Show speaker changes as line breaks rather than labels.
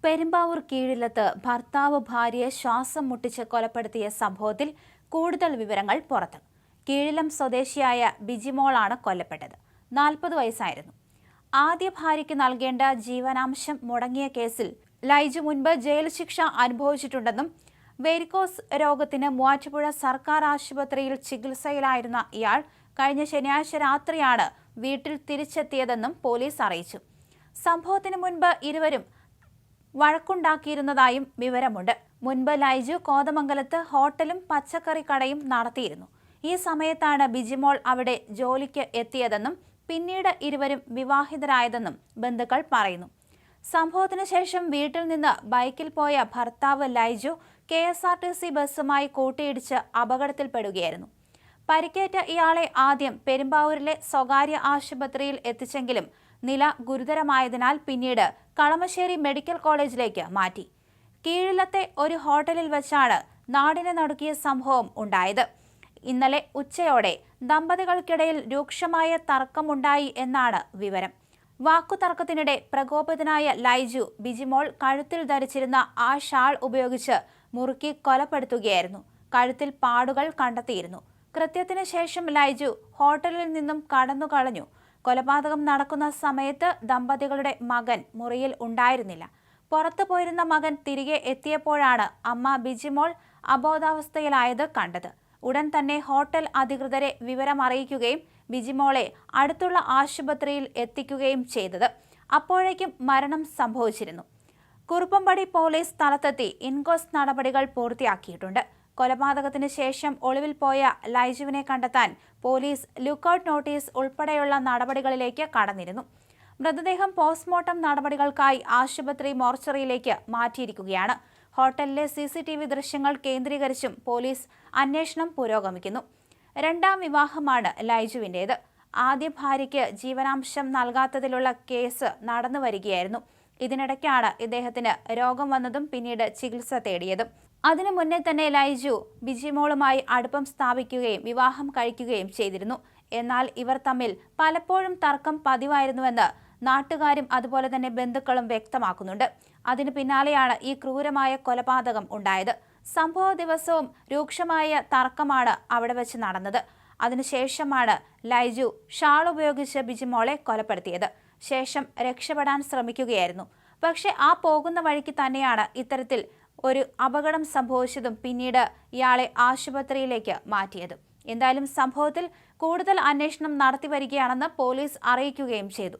പെരുമ്പാവൂർ കീഴിലത്ത് ഭർത്താവ് ഭാര്യയെ ശ്വാസം മുട്ടിച്ച് കൊലപ്പെടുത്തിയ സംഭവത്തിൽ കൂടുതൽ വിവരങ്ങൾ പുറത്ത്. കീഴിലം സ്വദേശിയായ ബിജിമോളാണ് കൊല്ലപ്പെട്ടത്. 40 വയസ്സായിരുന്നു. ആദ്യ ഭാര്യയ്ക്ക് നൽകേണ്ട ജീവനാംശം മുടങ്ങിയ കേസിൽ ലൈജു മുൻപ് ജയിൽ ശിക്ഷ അനുഭവിച്ചിട്ടുണ്ടെന്നും വെരിക്കോസ് രോഗത്തിന് മൂവാറ്റുപുഴ സർക്കാർ ആശുപത്രിയിൽ ചികിത്സയിലായിരുന്ന ഇയാൾ കഴിഞ്ഞ ശനിയാഴ്ച രാത്രിയാണ് വീട്ടിൽ തിരിച്ചെത്തിയതെന്നും പോലീസ് അറിയിച്ചു. സംഭവത്തിന് മുൻപ് ഇരുവരും വഴക്കുണ്ടാക്കിയിരുന്നതായും വിവരമുണ്ട്. മുൻപ് ലൈജു കോതമംഗലത്ത് ഹോട്ടലും പച്ചക്കറി കടയും നടത്തിയിരുന്നു. ഈ സമയത്താണ് ബിജിമോൾ അവിടെ ജോലിക്ക് എത്തിയതെന്നും പിന്നീട് ഇരുവരും വിവാഹിതരായതെന്നും ബന്ധുക്കൾ പറയുന്നു. സംഭവത്തിന് ശേഷം വീട്ടിൽ നിന്ന് ബൈക്കിൽ പോയ ഭർത്താവ് ലൈജു KSRTC ബസ്സുമായി കൂട്ടിയിടിച്ച് അപകടത്തിൽപ്പെടുകയായിരുന്നു. പരിക്കേറ്റ ഇയാളെ ആദ്യം പെരുമ്പാവൂരിലെ സ്വകാര്യ ആശുപത്രിയിൽ എത്തിച്ചെങ്കിലും നില ഗുരുതരമായതിനാൽ പിന്നീട് കളമശ്ശേരി മെഡിക്കൽ കോളേജിലേക്ക് മാറ്റി. കീഴിലത്തെ ഒരു ഹോട്ടലിൽ വെച്ചാണ് നാടിനെ നടുക്കിയ സംഭവം ഉണ്ടായത്. ഇന്നലെ ഉച്ചയോടെ ദമ്പതികൾക്കിടയിൽ രൂക്ഷമായ തർക്കമുണ്ടായി എന്നാണ് വിവരം. വാക്കുതർക്കത്തിനിടെ പ്രകോപിതനായ ലൈജു ബിജിമോൾ കഴുത്തിൽ ധരിച്ചിരുന്ന ആ ഷാൾ ഉപയോഗിച്ച് മുറുക്കി കൊലപ്പെടുത്തുകയായിരുന്നു. കഴുത്തിൽ പാടുകൾ കണ്ടെത്തിയിരുന്നു. കൃത്യത്തിന് ശേഷം ലൈജു ഹോട്ടലിൽ നിന്നും കടന്നുകളഞ്ഞു. കൊലപാതകം നടക്കുന്ന സമയത്ത് ദമ്പതികളുടെ മകൻ മുറിയിൽ ഉണ്ടായിരുന്നില്ല. പുറത്തു പോയിരുന്ന മകൻ തിരികെ എത്തിയപ്പോഴാണ് അമ്മ ബിജിമോൾ അബോധാവസ്ഥയിലായത് കണ്ടത്. ഉടൻ തന്നെ ഹോട്ടൽ അധികൃതരെ വിവരമറിയിക്കുകയും ബിജിമോളെ അടുത്തുള്ള ആശുപത്രിയിൽ എത്തിക്കുകയും ചെയ്തത്. അപ്പോഴേക്കും മരണം സംഭവിച്ചിരുന്നു. കുറുപ്പംപടി പോലീസ് സ്ഥലത്തെത്തി ഇൻക്വസ്റ്റ് നടപടികൾ പൂർത്തിയാക്കിയിട്ടുണ്ട്. കൊലപാതകത്തിന് ശേഷം ഒളിവിൽ പോയ ലൈജുവിനെ കണ്ടെത്താൻ പോലീസ് ലുക്കൌട്ട് നോട്ടീസ് ഉൾപ്പെടെയുള്ള നടപടികളിലേക്ക് കടന്നിരുന്നു. മൃതദേഹം പോസ്റ്റ്മോർട്ടം നടപടികൾക്കായി ആശുപത്രി മോർച്ചറിയിലേക്ക് മാറ്റിയിരിക്കുകയാണ്. ഹോട്ടലിലെ CCTV ദൃശ്യങ്ങൾ കേന്ദ്രീകരിച്ചും പോലീസ് അന്വേഷണം പുരോഗമിക്കുന്നു. രണ്ടാം വിവാഹമാണ് ലൈജുവിൻ്റേത്. ആദ്യ ഭാര്യയ്ക്ക് ജീവനാംശം നൽകാത്തതിലുള്ള കേസ് നടന്നു വരികയായിരുന്നു. ഇതിനിടയ്ക്കാണ് ഇദ്ദേഹത്തിന് രോഗം വന്നതും പിന്നീട് ചികിത്സ തേടിയതും. അതിനു മുന്നേ തന്നെ ലൈജു ബിജിമോളുമായി അടുപ്പം സ്ഥാപിക്കുകയും വിവാഹം കഴിക്കുകയും ചെയ്തിരുന്നു. എന്നാൽ ഇവർ തമ്മിൽ പലപ്പോഴും തർക്കം പതിവായിരുന്നുവെന്ന് നാട്ടുകാരും അതുപോലെ തന്നെ ബന്ധുക്കളും വ്യക്തമാക്കുന്നുണ്ട്. അതിനു പിന്നാലെയാണ് ഈ ക്രൂരമായ കൊലപാതകം ഉണ്ടായത്. സംഭവ ദിവസവും രൂക്ഷമായ തർക്കമാണ് അവിടെ വെച്ച് നടന്നത്. അതിനുശേഷമാണ് ലൈജു ഷാൾ ഉപയോഗിച്ച് ബിജിമോളെ കൊലപ്പെടുത്തിയത്. ശേഷം രക്ഷപ്പെടാൻ ശ്രമിക്കുകയായിരുന്നു. പക്ഷെ ആ പോകുന്ന വഴിക്ക് തന്നെയാണ് ഇത്തരത്തിൽ ഒരു അപകടം സംഭവിച്ചതും പിന്നീട് ഇയാളെ ആശുപത്രിയിലേക്ക് മാറ്റിയതും. എന്തായാലും സംഭവത്തിൽ കൂടുതൽ അന്വേഷണം നടത്തി വരികയാണെന്ന് പോലീസ് അറിയിക്കുകയും ചെയ്തു.